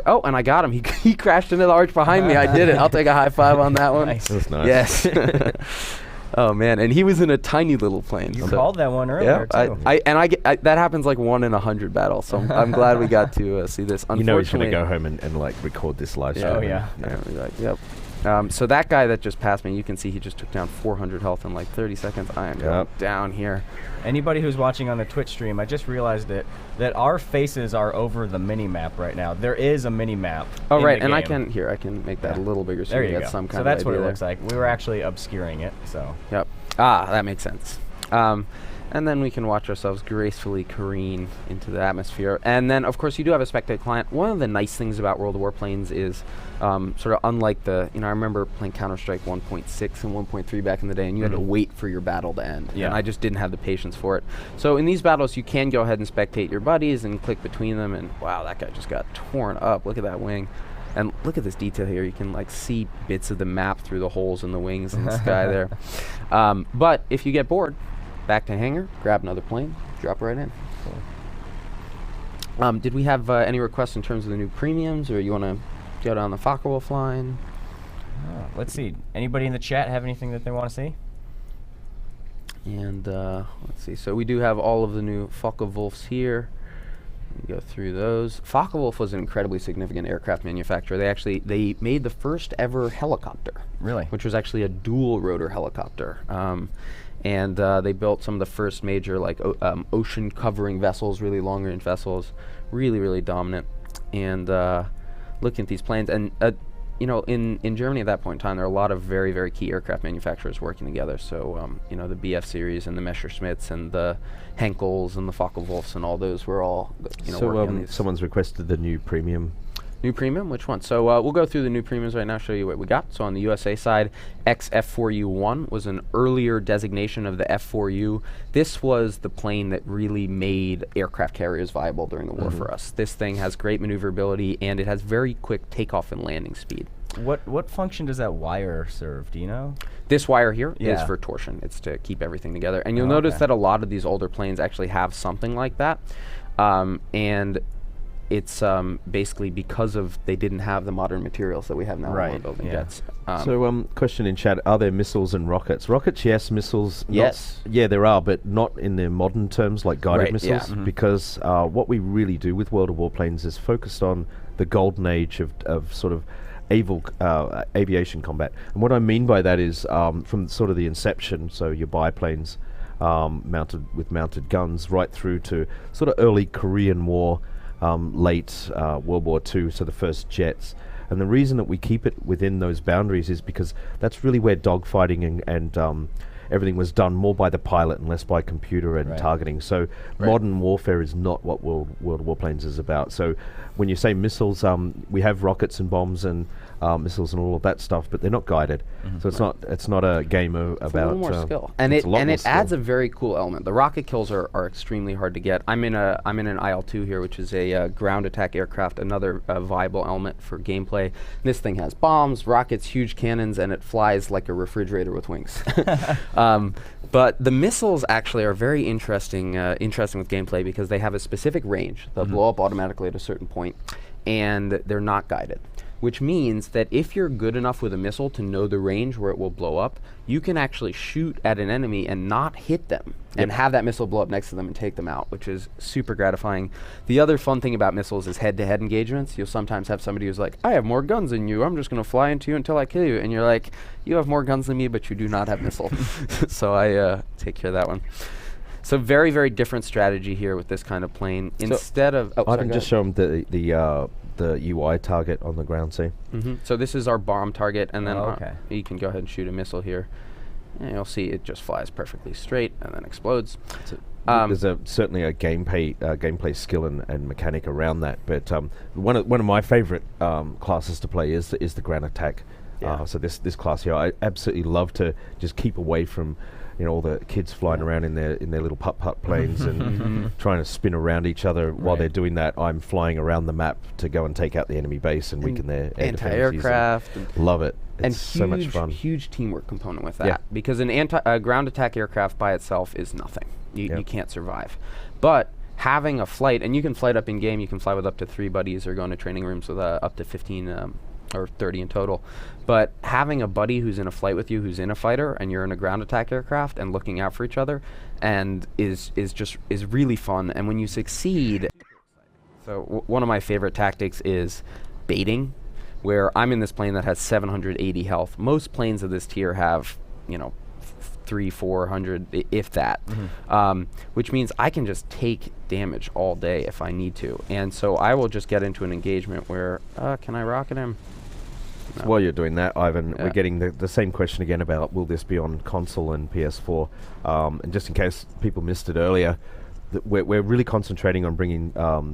Oh, and I got him. He crashed into the arch behind me. I did it. I'll take a high five on that one. Nice. That's nice. Yes. Oh man, and he was in a tiny little plane. You called that one earlier too. That happens like 1 in 100 battles. So I'm glad we got to see this. You know he's gonna go home and like record this live stream. Oh yeah. Yep. So that guy that just passed me, you can see he just took down 400 health in like 30 seconds. I am going down here. Anybody who's watching on the Twitch stream, I just realized that our faces are over the mini map right now. There is a mini map. Oh right, and I can make that a little bigger so there you you get go. some kind so of that's what it idea looks like. We were actually obscuring it. So. Yep. That makes sense. And then we can watch ourselves gracefully careen into the atmosphere. And then, of course, you do have a spectate client. One of the nice things about World of Warplanes is sort of unlike the, I remember playing Counter-Strike 1.6 and 1.3 back in the day, and you had to wait for your battle to end. Yeah. And I just didn't have the patience for it. So in these battles, you can go ahead and spectate your buddies and click between them, and wow, that guy just got torn up. Look at that wing. And look at this detail here. You can like see bits of the map through the holes in the wings in the sky there. But if you get bored, back to hangar, grab another plane, drop right in. Cool. Did we have any requests in terms of the new premiums, or you want to go down the Focke-Wulf line? Let's see. Anybody in the chat have anything that they want to see? And let's see. So we do have all of the new Focke-Wulfs here. Go through those. Focke-Wulf was an incredibly significant aircraft manufacturer. They made the first ever helicopter. Really? Which was actually a dual rotor helicopter. And they built some of the first major ocean covering vessels, really long range vessels, really, really dominant. And looking at these planes, and in Germany at that point in time, there are a lot of very, very key aircraft manufacturers working together. So the BF series and the Messerschmitts and the Henkels and the Focke-Wulfs and all those were all working on these. Someone's requested the new premium. New premium? Which one? So we'll go through the new premiums right now, show you what we got. So on the USA side, XF4U1 was an earlier designation of the F4U. This was the plane that really made aircraft carriers viable during the war for us. This thing has great maneuverability, and it has very quick takeoff and landing speed. What function does that wire serve? Do you know? This wire here is for torsion. It's to keep everything together. And you'll notice that a lot of these older planes actually have something like that. And it's basically because they didn't have the modern materials that we have now when we're building jets. So question in chat, are there missiles and rockets? Rockets, yes. Missiles, yes. Yeah, there are, but not in their modern terms like guided missiles, because what we really do with World of Warplanes is focused on the golden age of sort of aviation combat. And what I mean by that is from sort of the inception, so your biplanes mounted guns, right through to sort of early Korean War, late World War II, so the first jets. And the reason that we keep it within those boundaries is because that's really where dogfighting and everything was done more by the pilot and less by computer and targeting. So modern warfare is not what World of Warplanes is about. So when you say missiles, we have rockets and bombs and missiles and all of that stuff, but they're not guided. So it's not a game about a little more skill, and it adds a very cool element. The rocket kills are extremely hard to get. I'm in an IL-2 here, which is a ground attack aircraft, another viable element for gameplay. This thing has bombs, rockets, huge cannons, and it flies like a refrigerator with wings. But the missiles actually are very interesting with gameplay because they have a specific range. They'll blow up automatically at a certain point, and they're not guided. Which means that if you're good enough with a missile to know the range where it will blow up, you can actually shoot at an enemy and not hit them, and have that missile blow up next to them and take them out, which is super gratifying. The other fun thing about missiles is head-to-head engagements. You'll sometimes have somebody who's like, I have more guns than you, I'm just going to fly into you until I kill you. And you're like, you have more guns than me, but you do not have missiles. So I take care of that one. So very, very different strategy here with this kind of plane. Instead of... I can just show them the UI target on the ground, see? So this is our bomb target, and then you can go ahead and shoot a missile here. And you'll see it just flies perfectly straight and then explodes. There's certainly a gameplay skill and mechanic around that, but one of my favorite classes to play is the ground attack. So this class here, I absolutely love to just keep away from all the kids flying around in their little putt-putt planes and trying to spin around each other. While they're doing that, I'm flying around the map to go and take out the enemy base and weaken their anti-aircraft. Love it. And it's so much fun. Huge teamwork component with that, because a ground attack aircraft by itself is nothing. You can't survive. But having a flight, and you can flight up in game, you can fly with up to 3 buddies or go into training rooms with up to 15 or 30 in total. But having a buddy who's in a flight with you, who's in a fighter, and you're in a ground attack aircraft and looking out for each other, and is really fun. And when you succeed, so one of my favorite tactics is baiting, where I'm in this plane that has 780 health. Most planes of this tier have 300-400, if that, which means I can just take damage all day if I need to. And so I will just get into an engagement where, can I rocket him? No. While you're doing that, Ivan, we're getting the same question again about will this be on console and PS4? And just in case people missed it earlier, we're really concentrating on bringing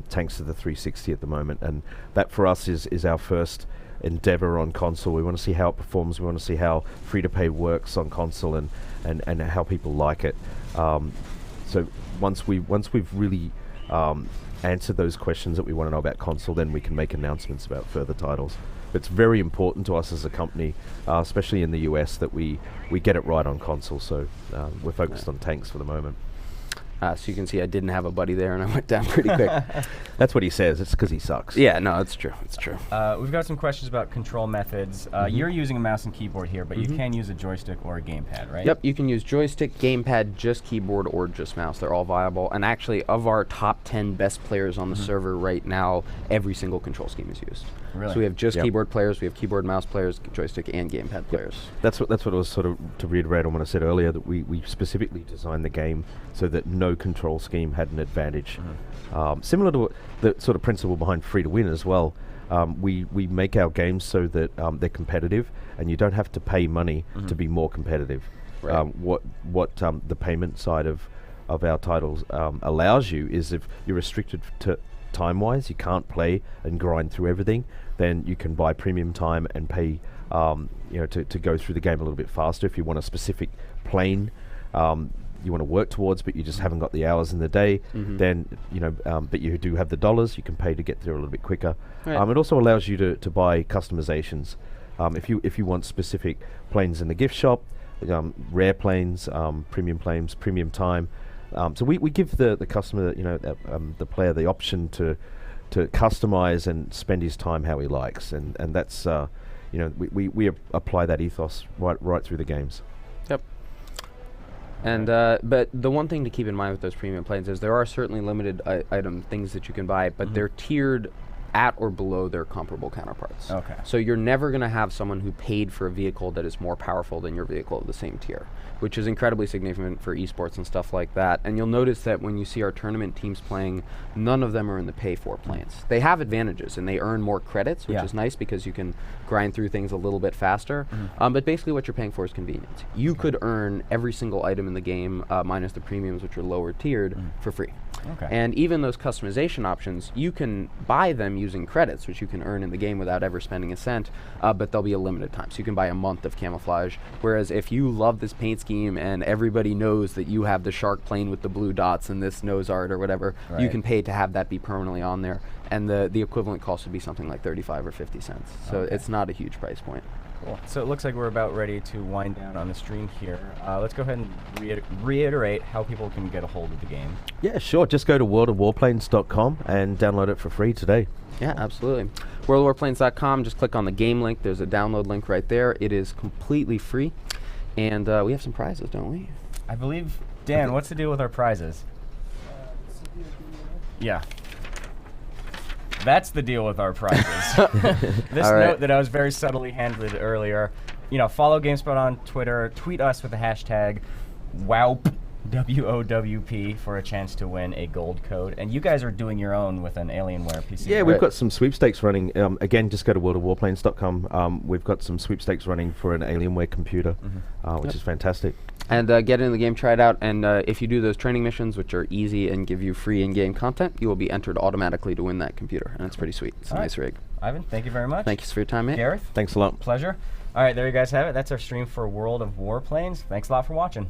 tanks to the 360 at the moment, and that for us is our first endeavor on console. We want to see how it performs. We want to see how free-to-pay works on console and how people like it. So once we've really answered those questions that we want to know about console, then we can make announcements about further titles. It's very important to us as a company, especially in the US, that we get it right on console. So we're focused on tanks for the moment. So you can see I didn't have a buddy there, and I went down pretty quick. That's what he says. It's because he sucks. Yeah, no, it's true. It's true. We've got some questions about control methods. You're using a mouse and keyboard here, but you can use a joystick or a gamepad, right? Yep, you can use joystick, gamepad, just keyboard, or just mouse. They're all viable. And actually, of our top 10 best players on the server right now, every single control scheme is used. Really? So we have just keyboard players, we have keyboard, mouse players, joystick, and gamepad players. That's what it was, sort of to reiterate on what I said earlier, that we specifically designed the game so that no control scheme had an advantage. Similar to the sort of principle behind free to win as well. We make our games so that they're competitive, and you don't have to pay money to be more competitive. Right. What the payment side of our titles allows you is, if you're restricted to time-wise, you can't play and grind through everything, then you can buy premium time and pay to go through the game a little bit faster. If you want a specific plane you want to work towards, but you just haven't got the hours in the day, then but you do have the dollars, you can pay to get there a little bit quicker. Right. It also allows you to buy customizations. If you want specific planes in the gift shop, rare planes, premium time. So we give the customer, the player, the option to customize and spend his time how he likes, and that's we apply that ethos right through the games. Yep. And but the one thing to keep in mind with those premium planes is there are certainly limited item things that you can buy, but they're tiered at or below their comparable counterparts. Okay. So you're never going to have someone who paid for a vehicle that is more powerful than your vehicle of the same tier, which is incredibly significant for esports and stuff like that. And you'll notice that when you see our tournament teams playing, none of them are in the pay-for planes. They have advantages, and they earn more credits, which is nice because you can grind through things a little bit faster. But basically what you're paying for is convenience. You could earn every single item in the game, minus the premiums, which are lower tiered, for free. Okay. And even those customization options, you can buy them using credits, which you can earn in the game without ever spending a cent, but they'll be a limited time. So you can buy a month of Camouflage, whereas if you love this paint scheme and everybody knows that you have the shark plane with the blue dots and this nose art or whatever, you can pay to have that be permanently on there. And the equivalent cost would be something like 35 or 50 cents. So it's not a huge price point. Cool. So it looks like we're about ready to wind down on the stream here. Let's go ahead and reiterate how people can get a hold of the game. Yeah, sure. Just go to worldofwarplanes.com and download it for free today. Yeah, absolutely. Worldofwarplanes.com, just click on the game link. There's a download link right there. It is completely free. And we have some prizes, don't we? I believe, Dan, what's the deal with our prizes? Yeah. That's the deal with our prizes. This note that I was very subtly handed earlier. Follow GameSpot on Twitter. Tweet us with the hashtag WOWP, WOWP, for a chance to win a gold code. And you guys are doing your own with an Alienware PC. Yeah, right? we've got some sweepstakes running. Again, just go to worldofwarplanes.com. We've got some sweepstakes running for an Alienware computer, which is fantastic. And get in the game, try it out, and if you do those training missions, which are easy and give you free in-game content, you will be entered automatically to win that computer, and it's pretty sweet. It's a nice rig. Ivan, thank you very much. Thank you for your time, mate. Gareth? Thanks a lot. Pleasure. All right, there you guys have it. That's our stream for World of Warplanes. Thanks a lot for watching.